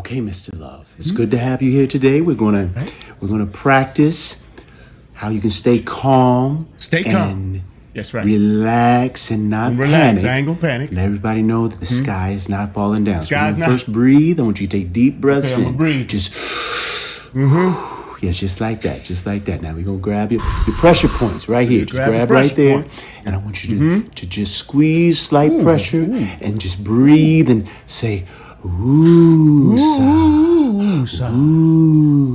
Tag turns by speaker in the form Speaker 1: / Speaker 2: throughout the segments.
Speaker 1: Okay, Mr. Love, it's good to have you here today. We're gonna practice how you can stay calm.
Speaker 2: Stay calm. That's right.
Speaker 1: Relax and not
Speaker 2: relax.
Speaker 1: panic.
Speaker 2: I ain't gonna panic.
Speaker 1: Let everybody know that the sky is not falling down.
Speaker 2: Sky's
Speaker 1: so
Speaker 2: not.
Speaker 1: First breathe. I want you to take deep breaths
Speaker 2: I'm
Speaker 1: in.
Speaker 2: gonna breathe.
Speaker 1: Just yes, just like that. Just like that. Now we're gonna grab your pressure points right here. Just grab right there.
Speaker 2: Points.
Speaker 1: And I want you to just squeeze slight pressure and just breathe and say woosah.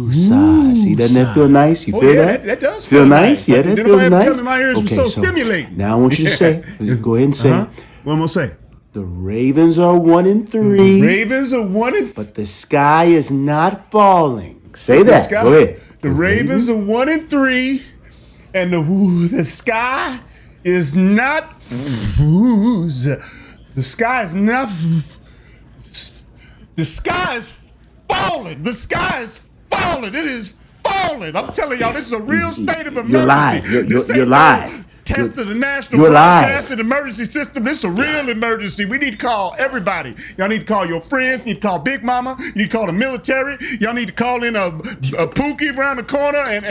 Speaker 1: Woosah. See, doesn't that feel nice? You feel that?
Speaker 2: That does
Speaker 1: feel nice. Yeah, that feels nice.
Speaker 2: Tell me my ears were so stimulating.
Speaker 1: Now I want you to say, go ahead and say.
Speaker 2: What am I gonna say?
Speaker 1: The Ravens are 1-3.
Speaker 2: The Ravens are 1-3.
Speaker 1: But the sky is not falling. Say that. Go ahead.
Speaker 2: The Ravens are 1-3, and the sky is not. The sky is not. The sky is falling. The sky is falling. It is falling. I'm telling y'all, this is a real state of emergency.
Speaker 1: You're live.
Speaker 2: Test of the National Broadcasting Emergency System. This is a real emergency. We need to call everybody. Y'all need to call your friends. You need to call Big Mama. You need to call the military. Y'all need to call in a Pookie around the corner and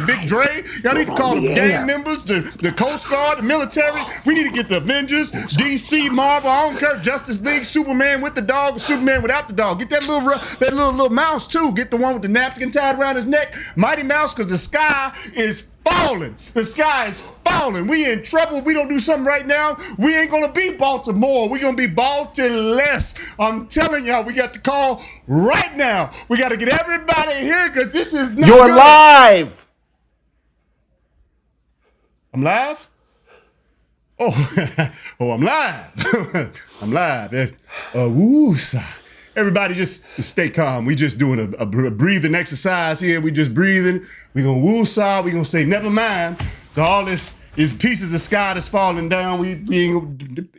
Speaker 2: Big Dre. Y'all need to call the gang members, the Coast Guard, the military. We need to get the Avengers, DC, Marvel, I don't care, Justice League, Superman with the dog, Superman without the dog. Get that little mouse too. Get the one with the napkin tied around his neck. Mighty Mouse, because the sky is falling. The sky is falling. We in trouble. If we don't do something right now, we ain't gonna be Baltimore. We gonna be Baltimore-less. I'm telling y'all, we got to call right now. We got to get everybody here because this is not
Speaker 1: You're
Speaker 2: good.
Speaker 1: live.
Speaker 2: I'm live? I'm live. I'm live. Woosah. Everybody just stay calm. We just doing a breathing exercise here. We just breathing. We gonna woosah. We gonna say never mind. So all this is pieces of sky that's falling down.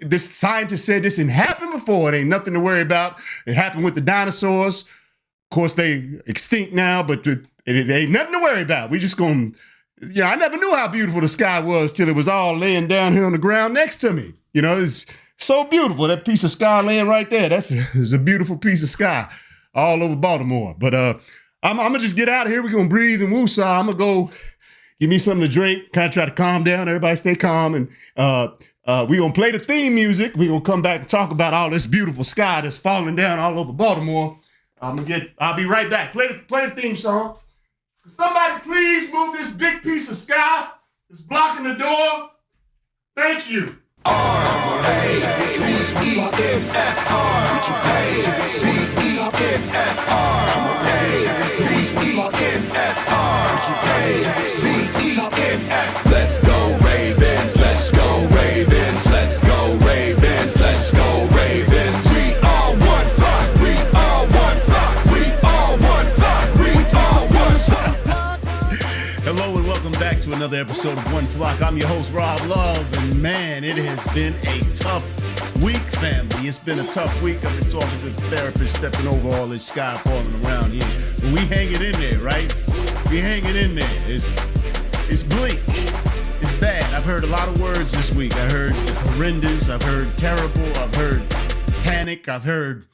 Speaker 2: This scientist said this didn't happen before. It ain't nothing to worry about. It happened with the dinosaurs. Of course, they extinct now, but it ain't nothing to worry about. We just gonna, I never knew how beautiful the sky was till it was all laying down here on the ground next to me. It's so beautiful, that piece of sky laying right there. It's a beautiful piece of sky all over Baltimore. But I'm going to just get out of here. We're going to breathe and woosah. I'm going to go give me something to drink, kind of try to calm down. Everybody stay calm. And we're going to play the theme music. We're going to come back and talk about all this beautiful sky that's falling down all over Baltimore. I'll be right back. Play the theme song. Somebody please move this big piece of sky that's blocking the door. Thank you.
Speaker 3: R-A-V-E-N-S-R-A-V-E-N-S-R-A-V-E-N-S Let's go Ravens, let's go Ravens, let's go Ravens, let's go Ravens. We all one flock, we all one flock, we all one flock, we all one flock.
Speaker 2: Hello and welcome back to another episode of One Flock. I'm your host, Rob Love, and man, it has been a tough week, family. It's been a tough week. I've been talking to the therapist, stepping over all this sky falling around here. But we hanging in there, right? We hanging in there. It's bleak. It's bad. I've heard a lot of words this week. I heard horrendous. I've heard terrible. I've heard panic. I've heard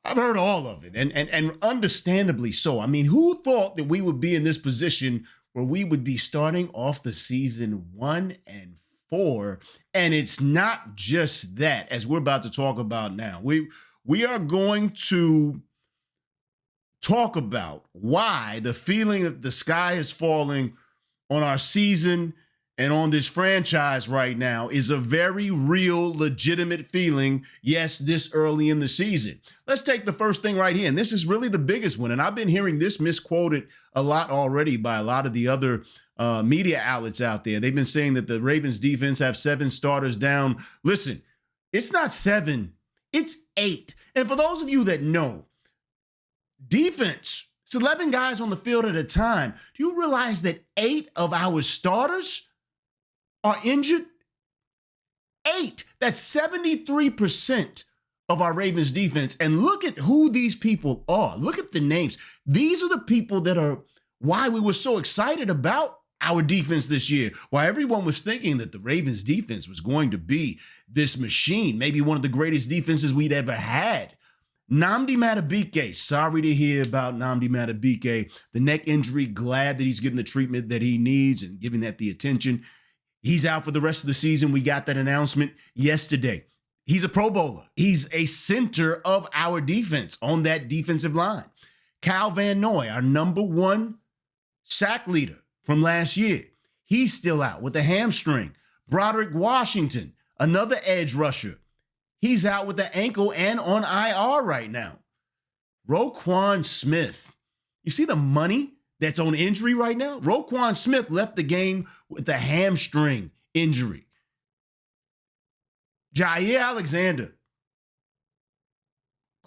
Speaker 2: all of it, and understandably so. I mean, who thought that we would be in this position where we would be starting off the season 1-4? And it's not just that, as we're about to talk about now. We are going to talk about why the feeling that the sky is falling on our season and on this franchise right now is a very real, legitimate feeling, yes, this early in the season. Let's take the first thing right here, and this is really the biggest one, and I've been hearing this misquoted a lot already by a lot of the other media outlets out there. They've been saying that the Ravens defense have 7 starters down. Listen, it's not 7, it's 8. And for those of you that know, defense, it's 11 guys on the field at a time. Do you realize that 8 of our starters are injured? 8. That's 73% of our Ravens defense. And look at who these people are. Look at the names. These are the people that are why we were so excited about our defense this year. Why everyone was thinking that the Ravens defense was going to be this machine, maybe one of the greatest defenses we'd ever had. Nnamdi Madubuike, sorry to hear about Nnamdi Madubuike. The neck injury, glad that he's getting the treatment that he needs and giving that the attention. He's out for the rest of the season. We got that announcement yesterday. He's a Pro Bowler. He's a center of our defense on that defensive line. Kyle Van Noy, our number one sack leader from last year, he's still out with a hamstring. Broderick Washington, another edge rusher, he's out with the ankle and on IR right now. Roquan Smith, you see the money that's on injury right now? Roquan Smith left the game with a hamstring injury. Jair Alexander,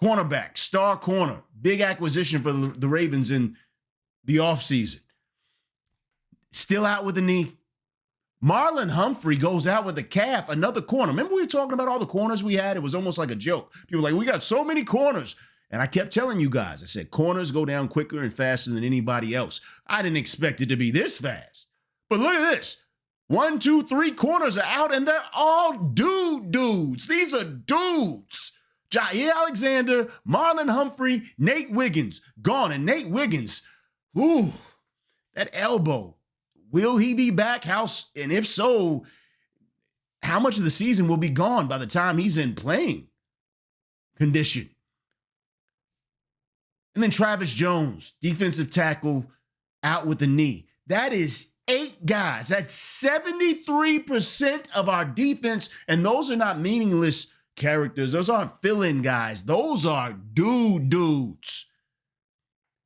Speaker 2: cornerback, star corner, big acquisition for the Ravens in the offseason. Still out with a knee. Marlon Humphrey goes out with a calf, another corner. Remember we were talking about all the corners we had? It was almost like a joke. People were like, we got so many corners. And I kept telling you guys, I said, corners go down quicker and faster than anybody else. I didn't expect it to be this fast. But look at this. 1, 2, 3 corners are out, and they're all dudes. These are dudes. Jair Alexander, Marlon Humphrey, Nate Wiggins, gone. And Nate Wiggins, ooh, that elbow. Will he be back? And if so, how much of the season will be gone by the time he's in playing condition? And then Travis Jones, defensive tackle, out with the knee. That is 8 guys. That's 73% of our defense. And those are not meaningless characters. Those aren't fill-in guys. Those are dudes.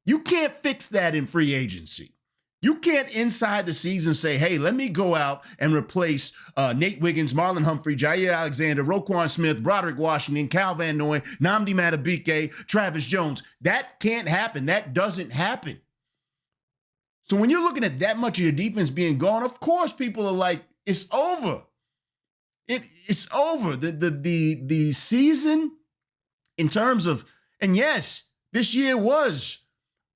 Speaker 2: You can't fix that in free agency. You can't inside the season say, hey, let me go out and replace Nate Wiggins, Marlon Humphrey, Jair Alexander, Roquan Smith, Broderick Washington, Kyle Van Noy, Nnamdi Madubuike, Travis Jones. That can't happen. That doesn't happen. So when you're looking at that much of your defense being gone, of course people are like, it's over. It's over. The season in terms of, and yes, this year was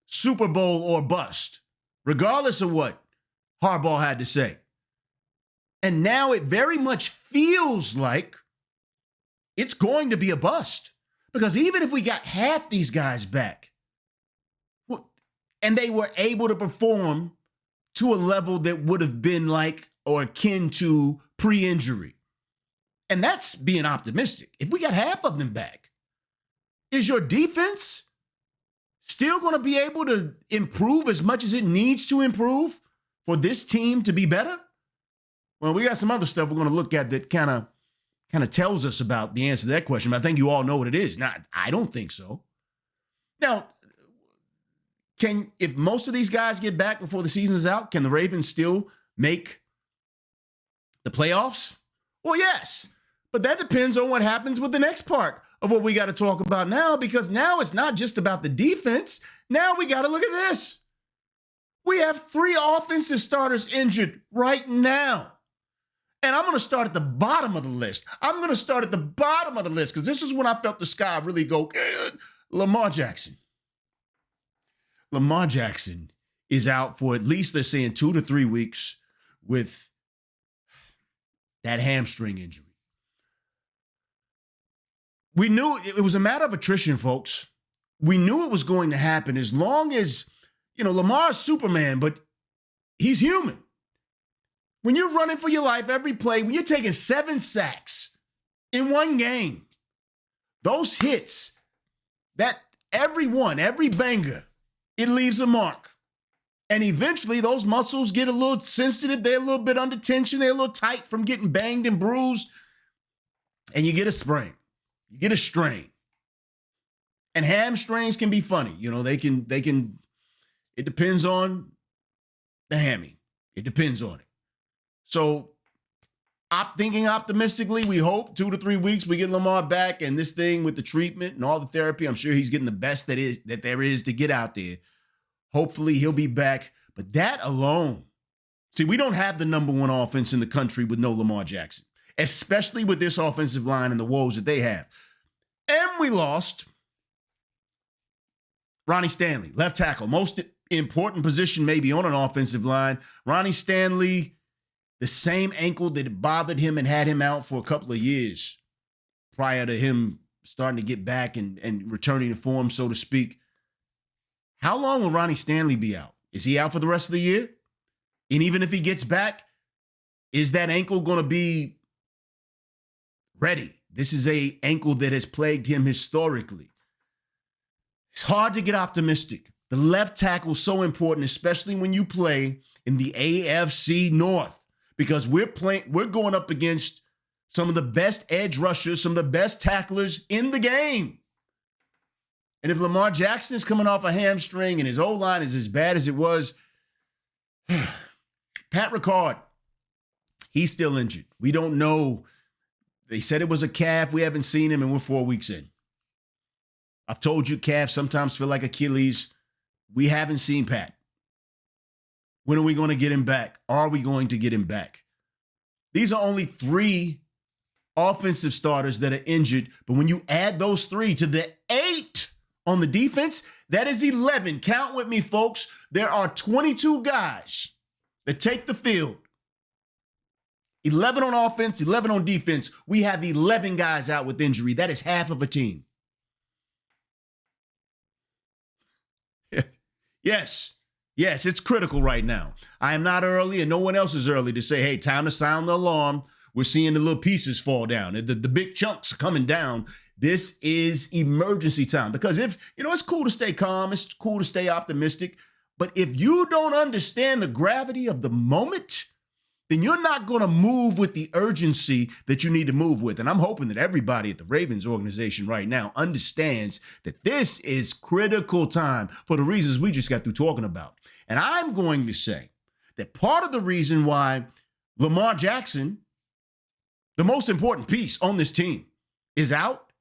Speaker 2: Super Bowl or bust, regardless of what Harbaugh had to say. And now it very much feels like it's going to be a bust. Because even if we got half these guys back, and they were able to perform to a level that would have been like or akin to pre-injury, and that's being optimistic. If we got half of them back, is your defense still going to be able to improve as much as it needs to improve for this team to be better? Well, we got some other stuff we're going to look at that kind of tells us about the answer to that question. But I think you all know what it is. Now, I don't think so. Now, if most of these guys get back before the season is out, can the Ravens still make the playoffs? Well, yes. But that depends on what happens with the next part of what we got to talk about now, because now it's not just about the defense. Now we got to look at this. We have 3 offensive starters injured right now. And I'm going to start at the bottom of the list. Because this is when I felt the sky really go, Lamar Jackson. Lamar Jackson is out for at least, they're saying, 2 to 3 weeks with that hamstring injury. We knew it was a matter of attrition, folks. We knew it was going to happen as long as, Lamar's Superman, but he's human. When you're running for your life every play, when you're taking 7 sacks in one game, those hits, that every banger, it leaves a mark. And eventually those muscles get a little sensitive. They're a little bit under tension. They're a little tight from getting banged and bruised. And you get a sprain. You get a strain. And hamstrings can be funny. They can, it depends on the hammy. It depends on it. So thinking optimistically, we hope 2 to 3 weeks we get Lamar back, and this thing with the treatment and all the therapy, I'm sure he's getting the best that there is to get out there. Hopefully he'll be back. But that alone, see, we don't have the number 1 offense in the country with no Lamar Jackson, especially with this offensive line and the woes that they have. And we lost Ronnie Stanley, left tackle, most important position maybe on an offensive line. Ronnie Stanley, the same ankle that bothered him and had him out for a couple of years prior to him starting to get back and returning to form, so to speak. How long will Ronnie Stanley be out? Is he out for the rest of the year? And even if he gets back, is that ankle going to be ready? This is an ankle that has plagued him historically. It's hard to get optimistic. The left tackle is so important, especially when you play in the AFC North, because we're going up against some of the best edge rushers, some of the best tacklers in the game. And if Lamar Jackson is coming off a hamstring and his O-line is as bad as it was, Pat Ricard, he's still injured. We don't know. They said it was a calf. We haven't seen him, and we're 4 weeks in. I've told you calves sometimes feel like Achilles. We haven't seen Pat. When are we going to get him back? Are we going to get him back? These are only 3 offensive starters that are injured, but when you add those 3 to the 8 on the defense, that is 11. Count with me, folks. There are 22 guys that take the field. 11 on offense, 11 on defense. We have 11 guys out with injury. That is half of a team. Yes, it's critical right now. I am not early, and no one else is early to say, hey, time to sound the alarm. We're seeing the little pieces fall down. The big chunks are coming down. This is emergency time. Because it's cool to stay calm. It's cool to stay optimistic. But if you don't understand the gravity of the moment, then you're not going to move with the urgency that you need to move with. And I'm hoping that everybody at the Ravens organization right now understands that this is critical time for the reasons we just got through talking about. And I'm going to say that part of the reason why Lamar Jackson, the most important piece on this team, is out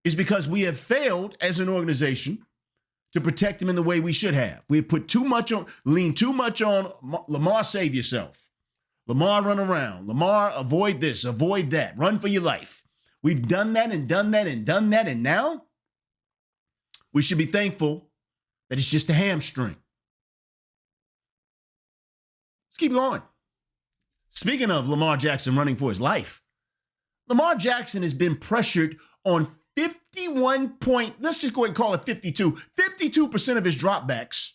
Speaker 2: is because we have failed as an organization to protect him in the way we should have. We have leaned too much on Lamar, save yourself. Lamar, run around. Lamar, avoid this, avoid that. Run for your life. We've done that and done that and done that, and now we should be thankful that it's just a hamstring. Let's keep going. Speaking of Lamar Jackson running for his life, Lamar Jackson has been pressured on 51 point, let's just go ahead and call it 52, 52% of his dropbacks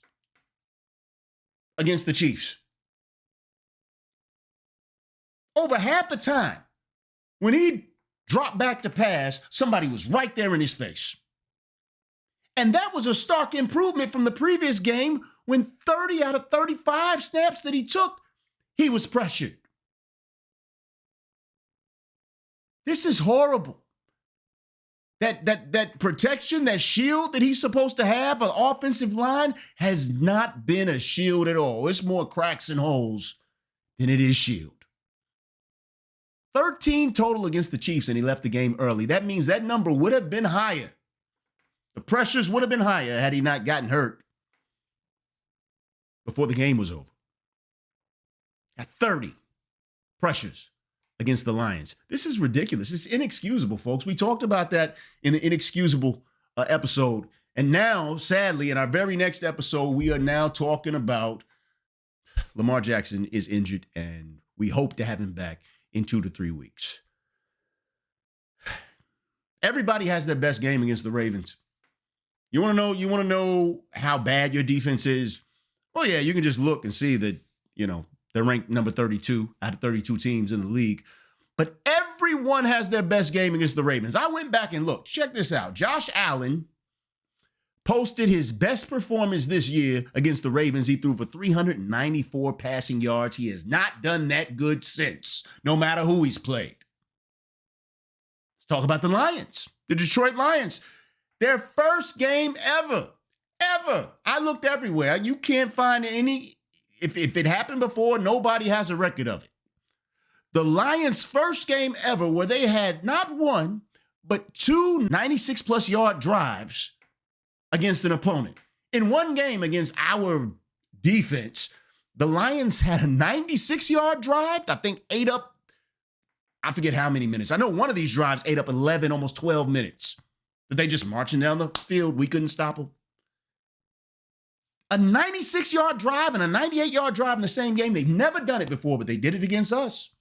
Speaker 2: against the Chiefs. Over half the time, when he dropped back to pass, somebody was right there in his face. And that was a stark improvement from the previous game when 30 out of 35 snaps that he took, he was pressured. This is horrible. That protection, that shield that he's supposed to have, an offensive line, has not been a shield at all. It's more cracks and holes than it is shield. 13 total against the Chiefs, and he left the game early. That means that number would have been higher. The pressures would have been higher had he not gotten hurt before the game was over. At 30 pressures against the Lions. This is ridiculous. It's inexcusable, folks. We talked about that in the inexcusable episode. And now, sadly, in our very next episode, we are now talking about Lamar Jackson is injured, and we hope to have him back in 2 to 3 weeks. Everybody has their best game against the Ravens. You want to know how bad your defense is? Well, yeah, you can just look and see that, they're ranked number 32 out of 32 teams in the league. But everyone has their best game against the Ravens. I went back and looked. Check this out. Josh Allen posted his best performance this year against the Ravens. He threw for 394 passing yards. He has not done that good since, no matter who he's played. Let's talk about the Lions, the Detroit Lions. Their first game ever. I looked everywhere. You can't find any. If it happened before, nobody has a record of it. The Lions' first game ever where they had not one, but 2 96-plus yard drives against an opponent. In one game against our defense, the Lions had a 96-yard drive, I think ate up, I forget how many minutes. I know one of these drives ate up 11, almost 12 minutes. That they just marching down the field, we couldn't stop them. A 96-yard drive and a 98-yard drive in the same game. They've never done it before, but they did it against us.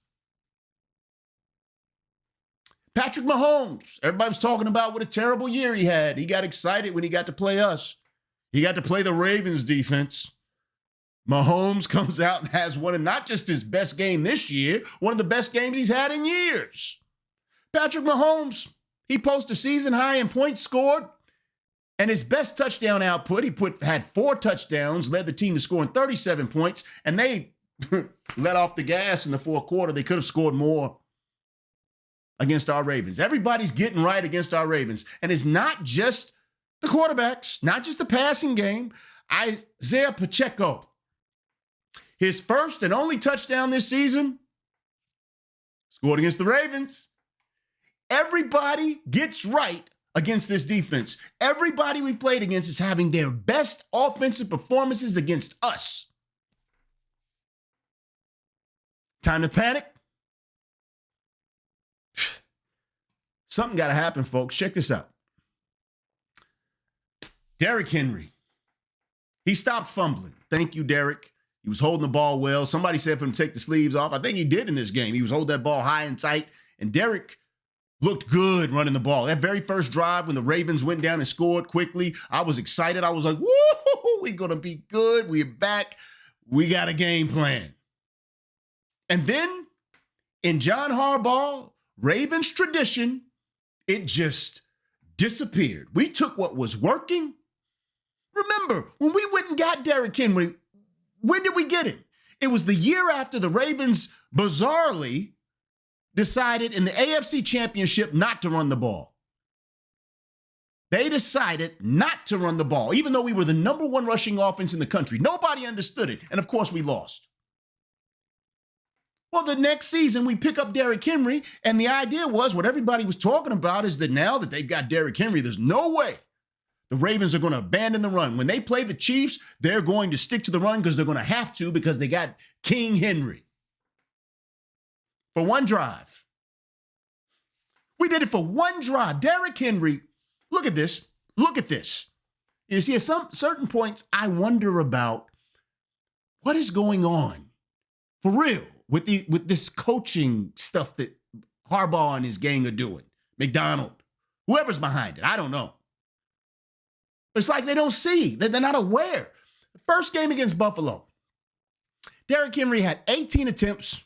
Speaker 2: Patrick Mahomes. Everybody was talking about what a terrible year he had. He got excited when he got to play us. He got to play the Ravens defense. Mahomes comes out and has one of not just his best game this year, one of the best games he's had in years. Patrick Mahomes, he posted a season high in points scored, and his best touchdown output, had 4 touchdowns, led the team to scoring 37 points, and they let off the gas in the fourth quarter. They could have scored more against our Ravens. Everybody's getting right against our Ravens, and it's not just the quarterbacks, not just the passing game. Isaiah Pacheco, his first and only touchdown this season, scored against the Ravens. Everybody gets right against this defense. Everybody we've played against is having their best offensive performances against us. Time to panic? Something got to happen, folks. Check this out. Derrick Henry. He stopped fumbling. Thank you, Derrick. He was holding the ball well. Somebody said for him to take the sleeves off. I think he did in this game. He was holding that ball high and tight. And Derrick looked good running the ball. That very first drive when the Ravens went down and scored quickly, I was excited. I was like, woo, we're going to be good. We're back. We got a game plan. And then in John Harbaugh, Ravens tradition, it just disappeared. We took what was working. Remember, when we went and got Derrick Henry, when did we get him? It was the year after the Ravens bizarrely decided in the AFC Championship not to run the ball. They decided not to run the ball, even though we were the number 1 rushing offense in the country. Nobody understood it. And of course, we lost. Well, the next season, we pick up Derrick Henry, and the idea was what everybody was talking about is that now that they've got Derrick Henry, there's no way the Ravens are going to abandon the run. When they play the Chiefs, they're going to stick to the run because they're going to have to because they got King Henry. For one drive. We did it for one drive. Derrick Henry, look at this. Look at this. You see, at some certain points, I wonder about what is going on for real with this coaching stuff that Harbaugh and his gang are doing. McDonald, whoever's behind it, I don't know. It's like they don't see, they're not aware. The first game against Buffalo, Derrick Henry had 18 attempts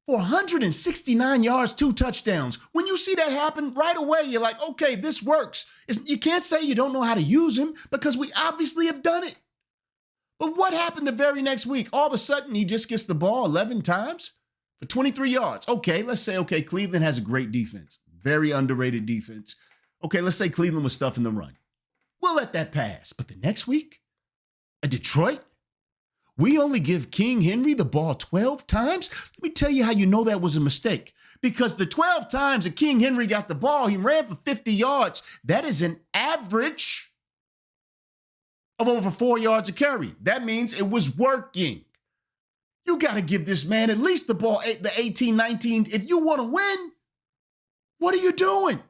Speaker 2: for 169 yards, 2 touchdowns. When you see that happen right away, you're like, okay, this works. You can't say you don't know how to use him because we obviously have done it. But what happened the very next week? All of a sudden, he just gets the ball 11 times for 23 yards. Okay, let's say, Cleveland has a great defense, very underrated defense. Okay, let's say Cleveland was stuffing the run. We'll let that pass. But the next week, at Detroit, we only give King Henry the ball 12 times. Let me tell you how you know that was a mistake. Because the 12 times that King Henry got the ball, he ran for 50 yards. That is an average of over 4 yards a carry. That means it was working. You got to give this man at least the ball, the 18, 19. If you want to win, what are you doing?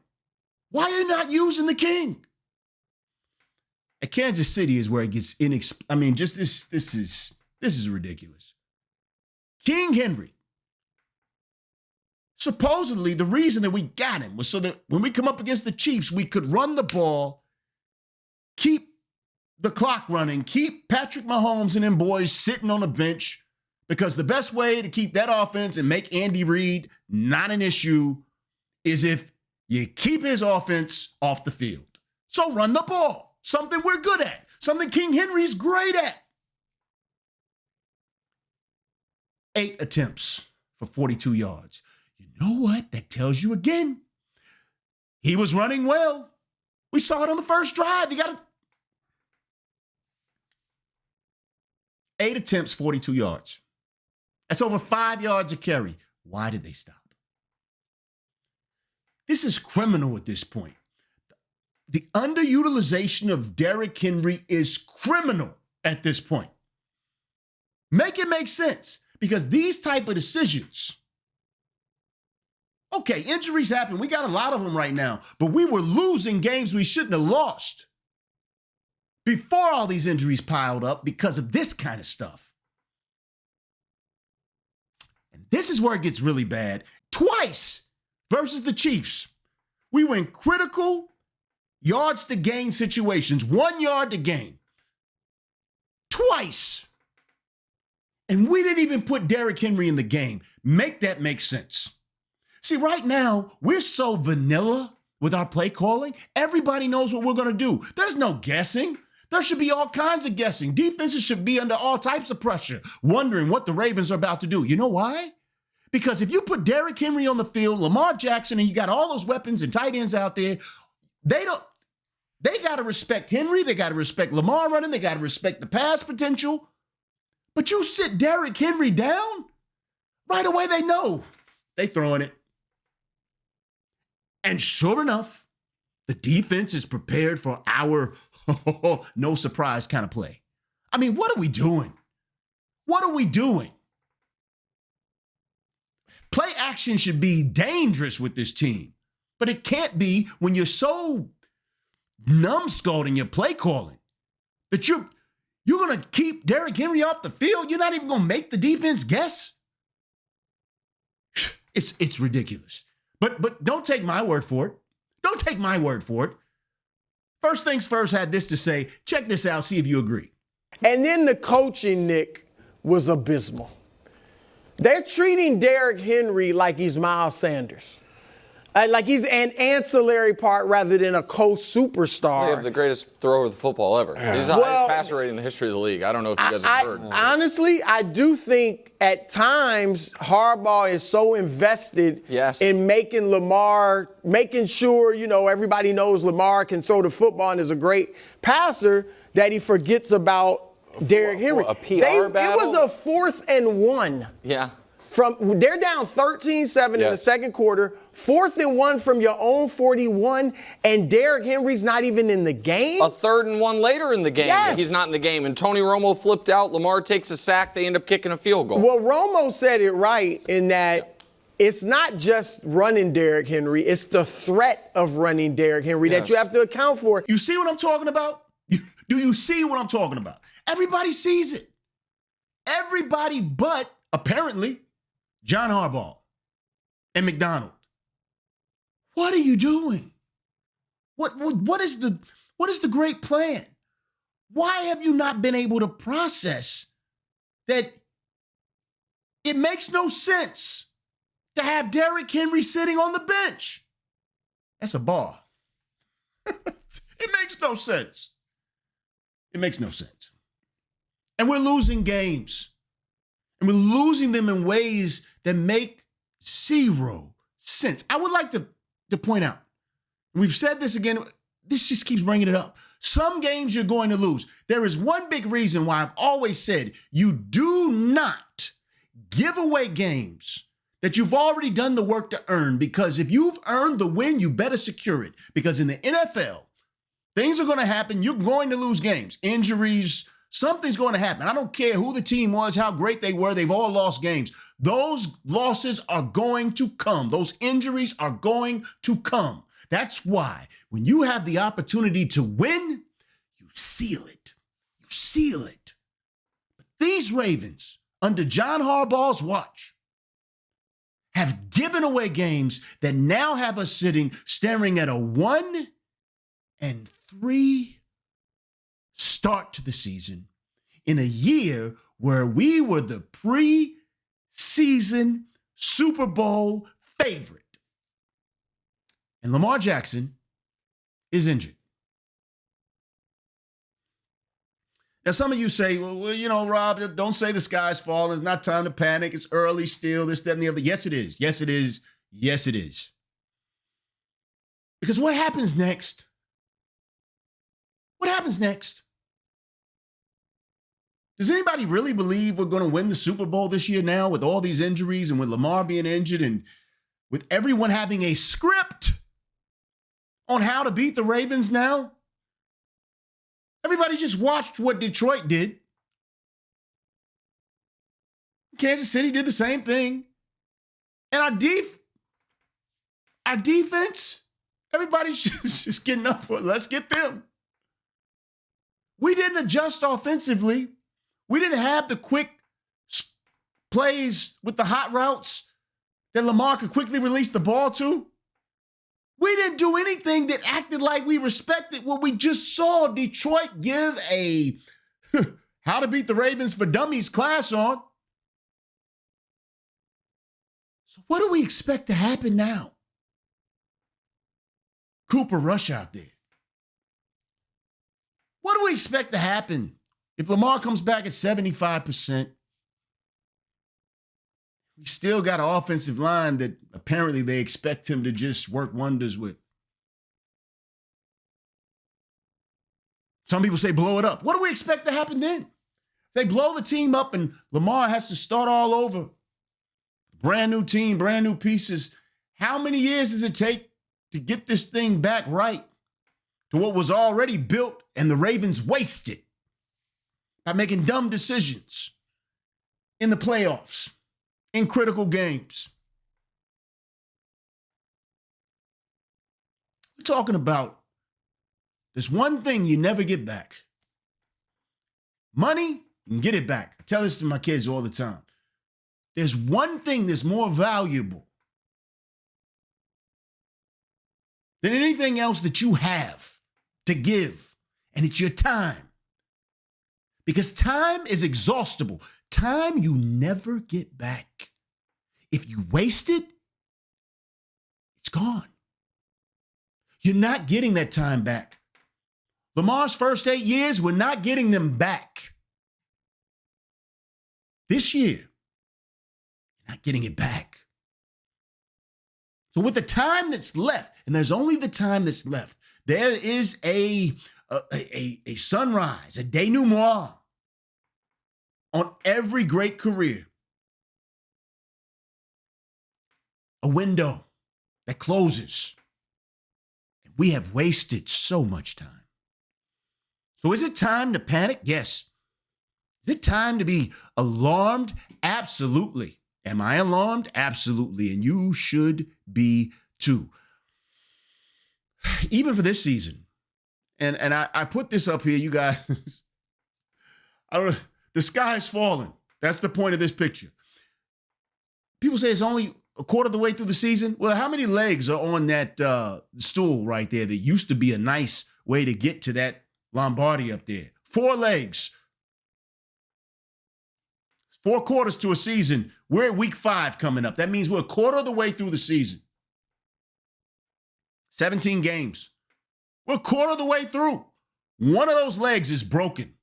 Speaker 2: Why are you not using the King? At Kansas City is where it gets this is ridiculous. King Henry. Supposedly, the reason that we got him was so that when we come up against the Chiefs, we could run the ball, keep the clock running, keep Patrick Mahomes and them boys sitting on the bench, because the best way to keep that offense and make Andy Reid not an issue is if you keep his offense off the field. So run the ball, something we're good at, something King Henry's great at. 8 attempts for 42 yards. You know what? That tells you again. He was running well. We saw it on the first drive. You got to 8 attempts, 42 yards. That's over 5 yards a carry. Why did they stop? This is criminal at this point. The underutilization of Derrick Henry is criminal at this point. Make it make sense, because these type of decisions, okay, injuries happen. We got a lot of them right now, but we were losing games we shouldn't have lost before all these injuries piled up because of this kind of stuff. And this is where it gets really bad. Twice, versus the Chiefs. We were in critical yards to gain situations, 1 yard to gain. Twice. And we didn't even put Derrick Henry in the game. Make that make sense. See, right now, we're so vanilla with our play calling. Everybody knows what we're going to do. There's no guessing. There should be all kinds of guessing. Defenses should be under all types of pressure, wondering what the Ravens are about to do. You know why? Because if you put Derrick Henry on the field, Lamar Jackson, and you got all those weapons and tight ends out there, they got to respect Henry. They got to respect Lamar running. They got to respect the pass potential. But you sit Derrick Henry down, right away they know they throwing it. And sure enough, the defense is prepared for our no surprise kind of play. I mean, what are we doing? What are we doing? Play action should be dangerous with this team, but it can't be when you're so numbskulled in your play calling that you're going to keep Derrick Henry off the field. You're not even going to make the defense guess. It's ridiculous. But don't take my word for it. Don't take my word for it. First things first had this to say. Check this out. See if you agree.
Speaker 4: And then the coaching, Nick, was abysmal. They're treating Derrick Henry like he's Miles Sanders. Like he's an ancillary part rather than a co-superstar.
Speaker 5: They have the greatest thrower of the football ever. He's the highest passer rating in the history of the league. I don't know if you guys have heard.
Speaker 4: Honestly, I do think at times Harbaugh is so invested in making Lamar, making sure, everybody knows Lamar can throw the football and is a great passer, that he forgets about Derrick Henry.
Speaker 5: A PR battle?
Speaker 4: It was a 4th and 1.
Speaker 5: Yeah.
Speaker 4: They're down 13-7 in the second quarter, 4th and 1 from your own 41, and Derrick Henry's not even in the game?
Speaker 5: A 3rd and 1 later in the game.
Speaker 4: Yes.
Speaker 5: He's not in the game. And Tony Romo flipped out. Lamar takes a sack. They end up kicking a field goal.
Speaker 4: Well, Romo said it right in that it's not just running Derrick Henry. It's the threat of running Derrick Henry that you have to account for.
Speaker 2: You see what I'm talking about? Do you see what I'm talking about? Everybody sees it. Everybody but, apparently, John Harbaugh and McDonald. What are you doing? What is the great plan? Why have you not been able to process that it makes no sense to have Derrick Henry sitting on the bench? That's a bar. It makes no sense. It makes no sense. And we're losing games. And we're losing them in ways that make zero sense. I would like to point out, and we've said this again, this just keeps bringing it up. Some games you're going to lose. There is one big reason why I've always said you do not give away games that you've already done the work to earn, because if you've earned the win, you better secure it. Because in the NFL, things are going to happen. You're going to lose games, injuries. Something's going to happen. I don't care who the team was, how great they were. They've all lost games. Those losses are going to come. Those injuries are going to come. That's why when you have the opportunity to win, you seal it. You seal it. But these Ravens, under John Harbaugh's watch, have given away games that now have us staring at a 1-3 start to the season in a year where we were the preseason Super Bowl favorite. And Lamar Jackson is injured. Now, some of you say, well, Rob, don't say the sky's falling. It's not time to panic. It's early still, this, that, and the other. Yes, it is. Yes, it is. Yes, it is. Because what happens next? What happens next? Does anybody really believe we're going to win the Super Bowl this year now with all these injuries and with Lamar being injured and with everyone having a script on how to beat the Ravens now? Everybody just watched what Detroit did. Kansas City did the same thing. And our defense, everybody's just getting up for it. Let's get them. We didn't adjust offensively. We didn't have the quick plays with the hot routes that Lamar could quickly release the ball to? We didn't do anything that acted like we respected what we just saw Detroit give a how to beat the Ravens for dummies class on. So what do we expect to happen now? Cooper Rush out there. What do we expect to happen if Lamar comes back at 75%? We still got an offensive line that apparently they expect him to just work wonders with. Some people say blow it up. What do we expect to happen then? If they blow the team up and Lamar has to start all over, brand new team, brand new pieces, how many years does it take to get this thing back right to what was already built and the Ravens wasted by making dumb decisions in the playoffs, in critical games? We're talking about there's one thing you never get back. Money, you can get it back. I tell this to my kids all the time. There's one thing that's more valuable than anything else that you have to give, and it's your time. Because time is exhaustible. Time you never get back. If you waste it, it's gone. You're not getting that time back. Lamar's first 8 years, we're not getting them back. This year, you're not getting it back. So with the time that's left, and there's only the time that's left, there is a sunrise, a denouement on every great career. A window that closes. And we have wasted so much time. So is it time to panic? Yes. Is it time to be alarmed? Absolutely. Am I alarmed? Absolutely. And you should be too. Even for this season. And I put this up here, you guys. I don't know. The sky is falling. That's the point of this picture. People say it's only a quarter of the way through the season. Well, how many legs are on that stool right there that used to be a nice way to get to that Lombardi up there? 4 legs. 4 quarters to a season. We're at week 5 coming up. That means we're a quarter of the way through the season. 17 games. We're a quarter of the way through. One of those legs is broken.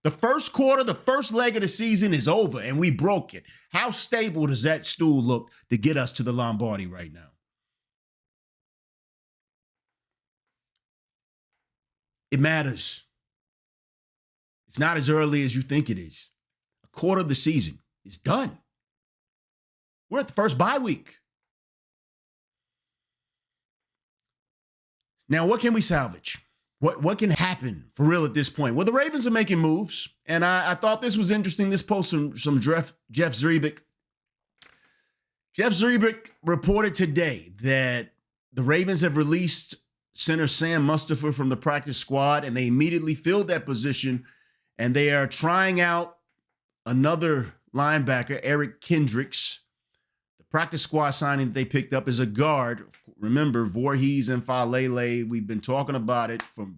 Speaker 2: The first quarter, the first leg of the season is over, and we broke it. How stable does that stool look to get us to the Lombardi right now? It matters. It's not as early as you think it is. A quarter of the season is done. We're at the first bye week. Now, what can we salvage? What can happen for real at this point? Well, the Ravens are making moves, and I thought this was interesting. This post from Jeff Zrebiec. Jeff Zrebiec reported today that the Ravens have released center Sam Mustipher from the practice squad, and they immediately filled that position, and they are trying out another linebacker, Eric Kendricks. The practice squad signing that they picked up is a guard. Remember, Voorhees and Falele, we've been talking about it from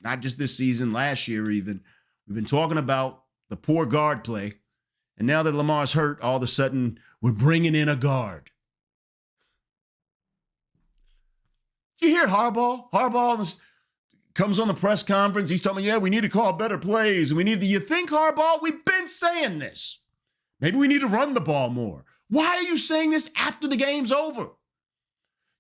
Speaker 2: not just this season, last year even. We've been talking about the poor guard play. And now that Lamar's hurt, all of a sudden, we're bringing in a guard. Did you hear Harbaugh? Harbaugh comes on the press conference. He's telling me, yeah, we need to call better plays. And you think, Harbaugh? We've been saying this. Maybe we need to run the ball more. Why are you saying this after the game's over?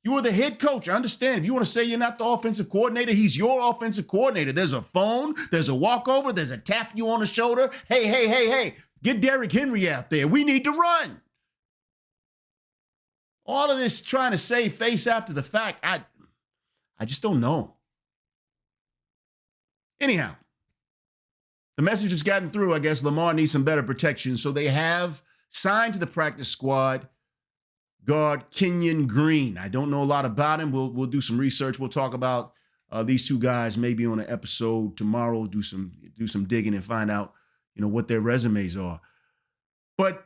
Speaker 2: You are the head coach. I understand. If you want to say you're not the offensive coordinator, he's your offensive coordinator. There's a phone. There's a walkover. There's a tap you on the shoulder. Hey, get Derrick Henry out there. We need to run. All of this trying to save face after the fact, I just don't know. Anyhow, the message has gotten through. I guess Lamar needs some better protection. So they have signed to the practice squad guard Kenyon Green. I don't know a lot about him. We'll do some research. We'll talk about these two guys maybe on an episode tomorrow. Do some digging and find out, what their resumes are. But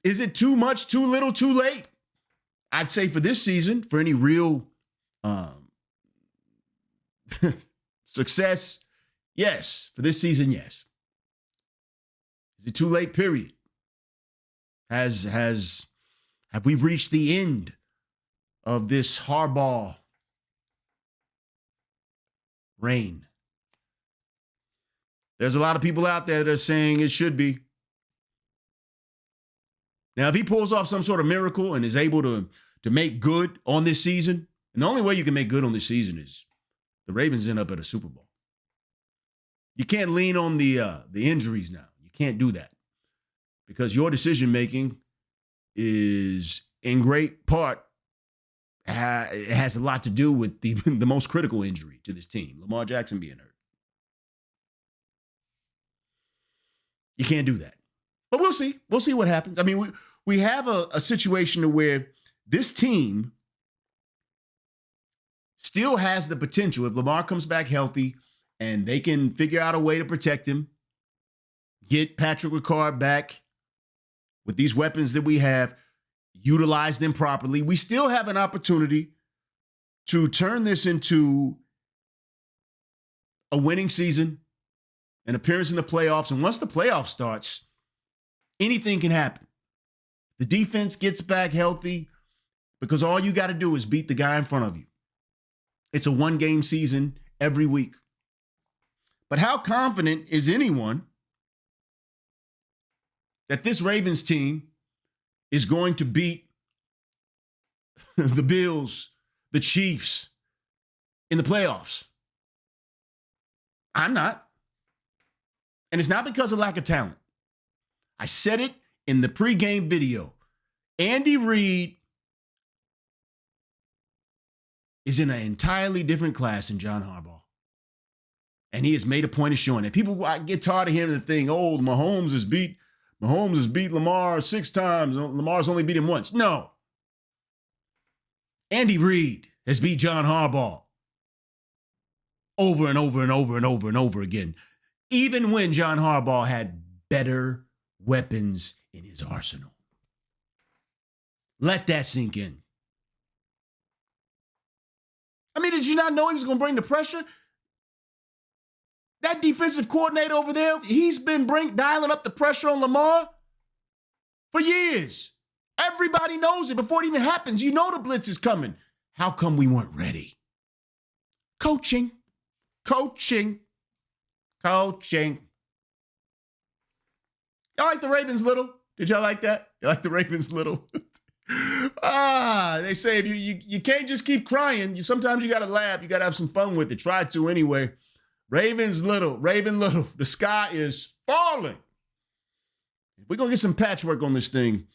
Speaker 2: Is it too much, too little, too late? I'd say for this season, for any real success, yes. For this season, yes. Is it too late? Period. Have we reached the end of this Harbaugh reign? There's a lot of people out there that are saying it should be. Now, if he pulls off some sort of miracle and is able to make good on this season, and the only way you can make good on this season is the Ravens end up at a Super Bowl. You can't lean on the injuries now. You can't do that because your decision-making is in great part, it has a lot to do with the most critical injury to this team, Lamar Jackson being hurt. You can't do that. But we'll see. We'll see what happens. I mean, we have a situation where this team still has the potential, if Lamar comes back healthy and they can figure out a way to protect him, get Patrick Ricard back with these weapons that we have, utilize them properly, we still have an opportunity to turn this into a winning season, an appearance in the playoffs. And once the playoff starts, anything can happen. The defense gets back healthy because all you got to do is beat the guy in front of you. It's a one-game season every week. But how confident is anyone that this Ravens team is going to beat the Bills, the Chiefs in the playoffs? I'm not. And it's not because of lack of talent. I said it in the pregame video. Andy Reid is in an entirely different class than John Harbaugh. And he has made a point of showing it. People get tired of hearing the thing, oh, Mahomes has beat Lamar 6 times. Lamar's only beat him once. No. Andy Reid has beat John Harbaugh over and over and over and over and over again. Even when John Harbaugh had better weapons in his arsenal. Let that sink in. I mean, did you not know he was going to bring the pressure? That defensive coordinator over there, he's been dialing up the pressure on Lamar for years. Everybody knows it before it even happens. You know the blitz is coming. How come we weren't ready? Coaching. Y'all like the Ravens little? Did y'all like that? You like the Ravens little? They say if you can't just keep crying. Sometimes you got to laugh. You got to have some fun with it. Try to anyway. Raven little. The sky is falling. We're going to get some patchwork on this thing.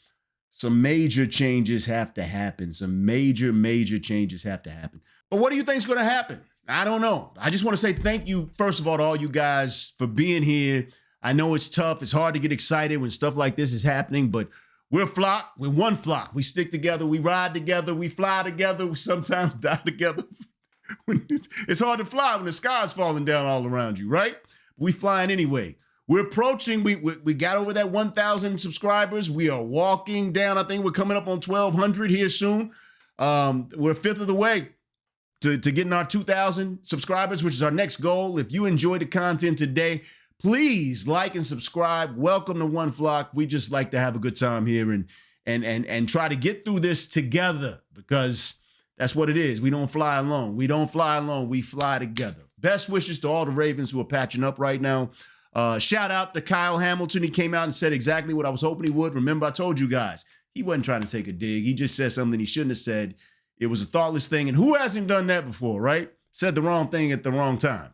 Speaker 2: Some major changes have to happen. Some major changes have to happen. But what do you think is going to happen? I don't know. I just want to say thank you, first of all, to all you guys for being here. I know it's tough. It's hard to get excited when stuff like this is happening, but we're a flock. We're one flock. We stick together. We ride together. We fly together. We sometimes die together. It's hard to fly when the sky's falling down all around you, right? We flying anyway. We're approaching. We got over that 1,000 subscribers. We are walking down. I think we're coming up on 1,200 here soon. We're a fifth of the way to getting our 2,000 subscribers, which is our next goal. If you enjoyed the content today, please like and subscribe. Welcome to One Flock. We just like to have a good time here and try to get through this together because that's what it is. We don't fly alone. We fly together. Best wishes to all the Ravens who are patching up right now. Shout out to Kyle Hamilton. He came out and said exactly what I was hoping he would. Remember, I told you guys, he wasn't trying to take a dig. He just said something he shouldn't have said. It was a thoughtless thing. And who hasn't done that before, right? Said the wrong thing at the wrong time.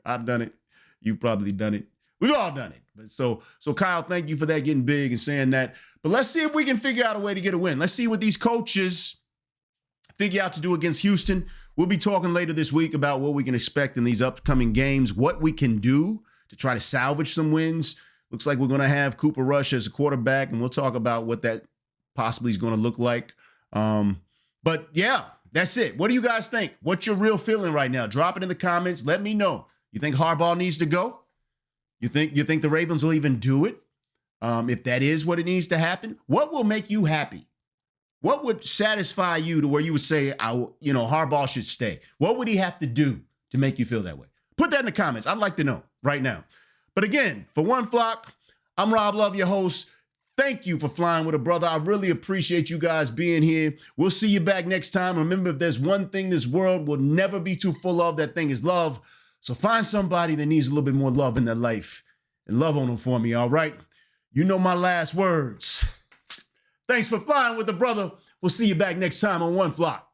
Speaker 2: I've done it. You've probably done it. We've all done it. But so Kyle, thank you for that, getting big and saying that. But let's see if we can figure out a way to get a win. Let's see what these coaches figure out to do against Houston. We'll be talking later this week about what we can expect in these upcoming games, what we can do to try to salvage some wins. Looks like we're going to have Cooper Rush as a quarterback, and we'll talk about what that possibly is going to look like. But yeah, that's it. What do you guys think? What's your real feeling right now? Drop it in the comments. Let me know. You think Harbaugh needs to go? You think the Ravens will even do it? if that is what it needs to happen, what will make you happy? What would satisfy you to where you would say, Harbaugh should stay? What would he have to do to make you feel that way? Put that in the comments. I'd like to know right now. But again, for One Flock, I'm Rob Love, your host. Thank you for flying with a brother. I really appreciate you guys being here. We'll see you back next time. Remember, if there's one thing this world will never be too full of, that thing is love. So find somebody that needs a little bit more love in their life and love on them for me, all right? You know my last words. Thanks for flying with the brother. We'll see you back next time on One Flock.